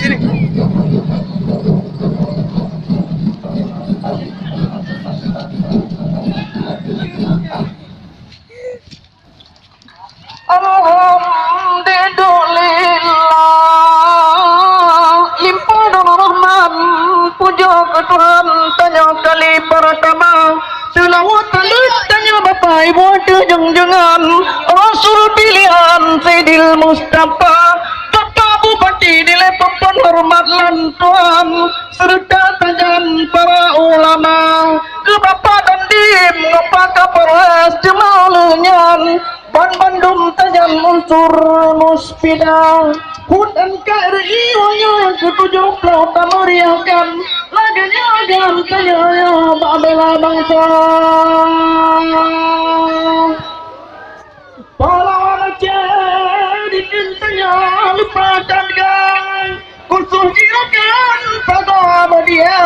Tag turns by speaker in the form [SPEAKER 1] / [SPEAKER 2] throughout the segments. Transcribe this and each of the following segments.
[SPEAKER 1] Sini.
[SPEAKER 2] Alhamdulillah, limpah dan rahman, puja ke Tuhan, tanya kali pertama. Selawat talut tanya Bapak Ibu terjeng-jengan, Rasul pilihan Sayyidil Mustafa, Bapak Bupati dilepon hormat lantuan, serta tajam para ulama, ke Bapak Dandim ngapa kaparas jemalunya. Bandung tajam unsur muspida, HUT NKRI wanya ke-70 tameriakan laganya agam tanya bela bangsa. Pahlawan Aceh ditintanya lupakan gang, kursus jirakan pada dia.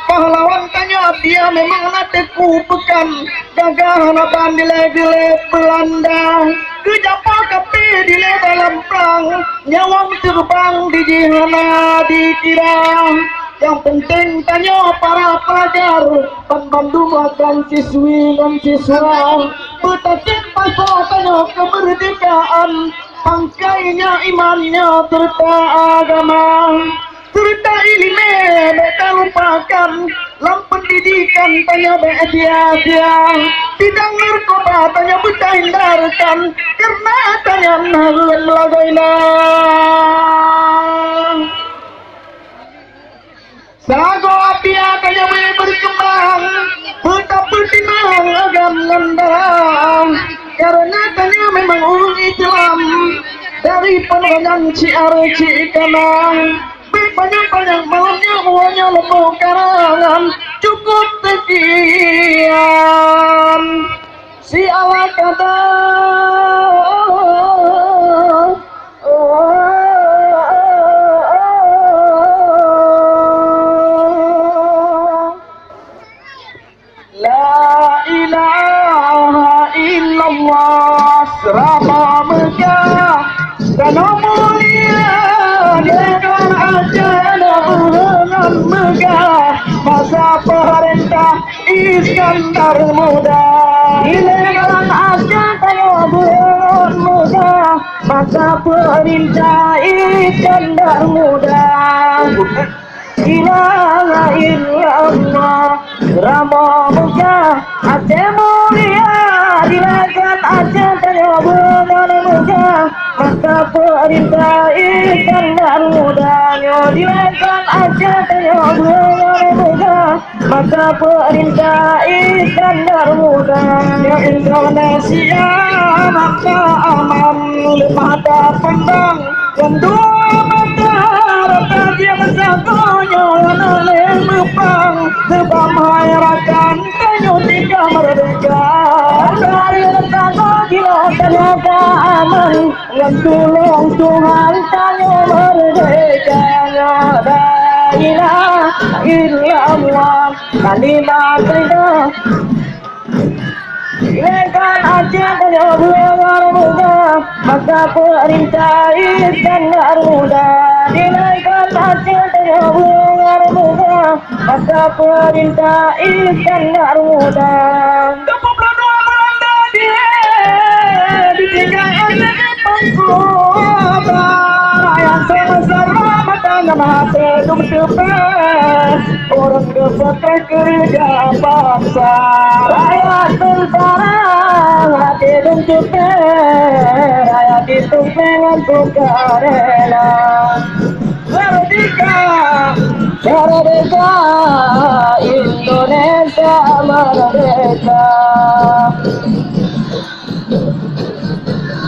[SPEAKER 2] Pahlawan tanya dia memang nateku pekan, gagah naban dile-dile Belanda, kejapa kapi dile dalam perang, nyawang terbang di jihana dikira. Yang penting tanya para pelajar, Bandung dan siswi dan siswa, petacik pasal tanya kemerdekaan, pangkainya imannya serta agama. Serta ilmu mereka lupakan, lam pendidikan tanya sia-sia, bidang narkoba tanya kita hindarkan, karena tanya naruan lagainya. Sago apia tanya boleh berkembang, betapa tinang agam landang, karena tanya memang urung Islam dari pengenan ciar cikanang. Banyak-banyak malamnya uangnya lembu karangan, cukup sekian si ala kata. La ilaha illallah, serama megah dan mulia dengan ajaran dengan megah, masa perintah Iskandar Muda dengan ajaran dengan megah, masa perintah Iskandar Muda. Ilaha illallah, Rama Muja Aceh mulia, dilagat Aceh tanya benar muja, masa perintah Iskandar Muda. Dilagat Aceh tanya benar muja, masa perintah Iskandar Muda. Ya Indonesia maka aman, mata pandang dan dua mata rata dia bersatunya oleh mepang, sebab hayrakan tanyo tiga merdeka dari rentang gila ternyata aman, dan tulung Tuhan tanyo merdeka. La ilaha illallah, kalimat terindah Ilekan Aceh tanya benar muda, masa perintah Iskandar Muda. Ilekan Aceh tanya benar muda, masa perintah Iskandar Muda. 22 Belanda ditinggal oleh Pangkota, rakyat sama-sama makan hati dum cepet, orang kepakai kerja paksa, rakyat tentara hati dum cepet, rakyat itu dengan sukarela. Merdeka, merdeka, Indonesia merdeka.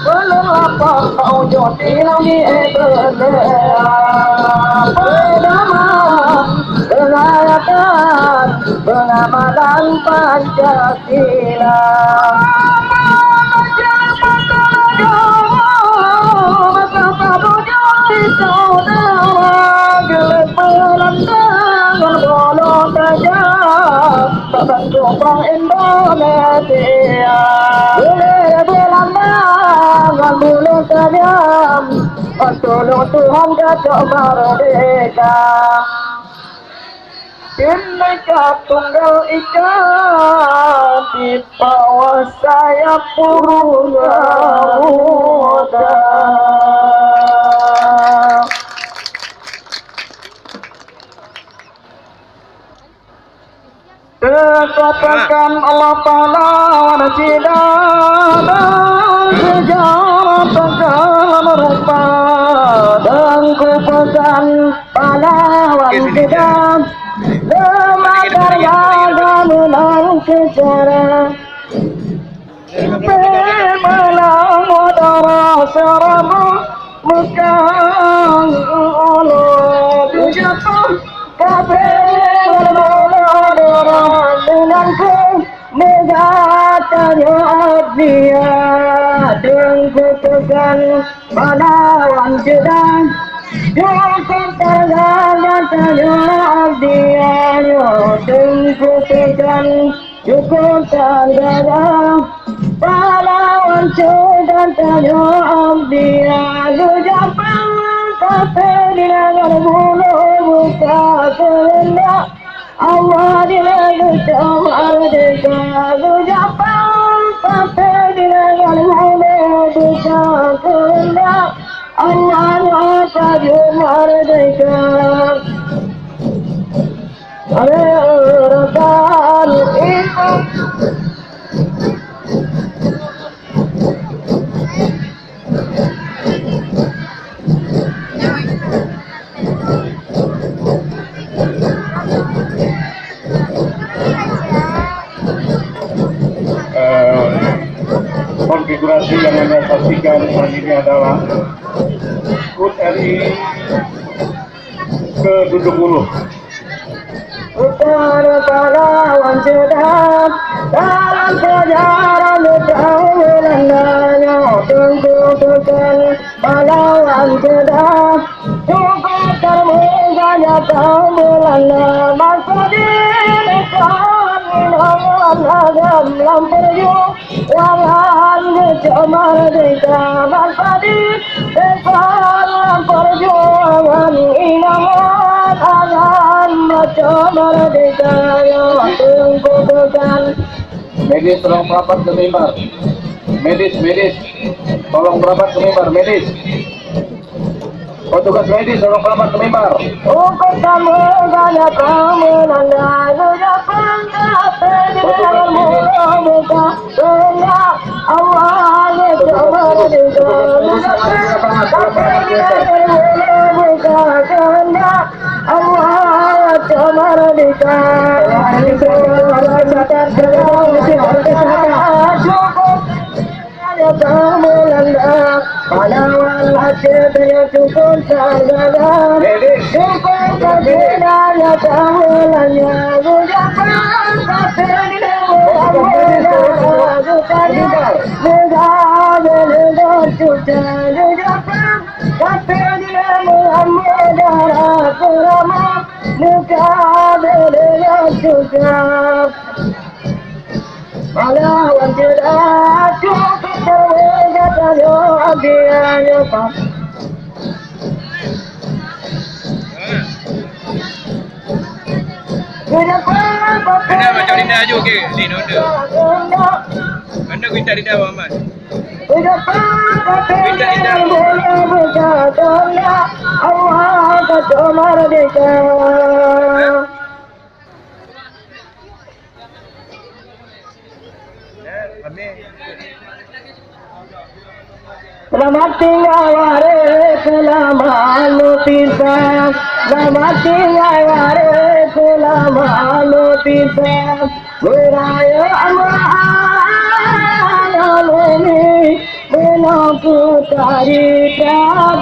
[SPEAKER 2] Belum lapang kau jodi lagi bendera, berdama pengayatan pengamanan Pancasila. Indonesia, boleh Belanda, Tolong Tuhan kacau merdeka. Bineka Tunggal Ika di bawah sayap burung Garuda. Katakan Allah pahlawan Cina dan sejarah tegar mereka, dan ku pesan pahlawan Cina semakarya dan menang sejarah. Memenang modal serama Mekah Allah dijatuh kafir menangku negatanya dia dan kutukan pahlawan sedang Jumpa tergangan tanya dia dan kutukan cukup tergangan pahlawan sedang tanya dia jumpa kafir dengan bulu buka kerendah Allah dilagak merdeka, ucapan sampai dilagak merdeka, kerana Allah dilagak merdeka. Rekan itu.
[SPEAKER 3] Konfigurasi yang Anda saksikan saat ini adalah HUT RI ke-70.
[SPEAKER 2] Utara pahlawan sedang dalam sejarah Belanda, tunjukkan pahlawan sedang cukup termegahnya kaum Belanda, masa dinikahkan minangan agam lamperju walan kecil merdeka, masa dinikahkan perjuangan inangan agam macam merdeka yang tunggukan.
[SPEAKER 3] Medis tolong merapat ke mimbar. Medis tolong merapat ke mimbar. Medis, petugas medis tolong merapat ke mimbar.
[SPEAKER 2] Untuk kamu banyak kamu nanda ucapan kata dengan mulut buka karena Allah itu merdeka. Ucapan kata dengan mulut buka karena Allah itu merdeka. Pahlawan hatinya cukup tergana, cukup tergana pahlawannya ucapan kata pahlawan tidak cukup tergana dia Pak.
[SPEAKER 1] Anda macam Linda aja okey. Ni Honda. Anda kita Linda Muhammad. Kita Linda.
[SPEAKER 2] Allah kata merdeka. Selamat tinggal waris, selamat lupisan. Selamat tinggal waris, selamat lupisan. Beraya Allah, alami, menampung tari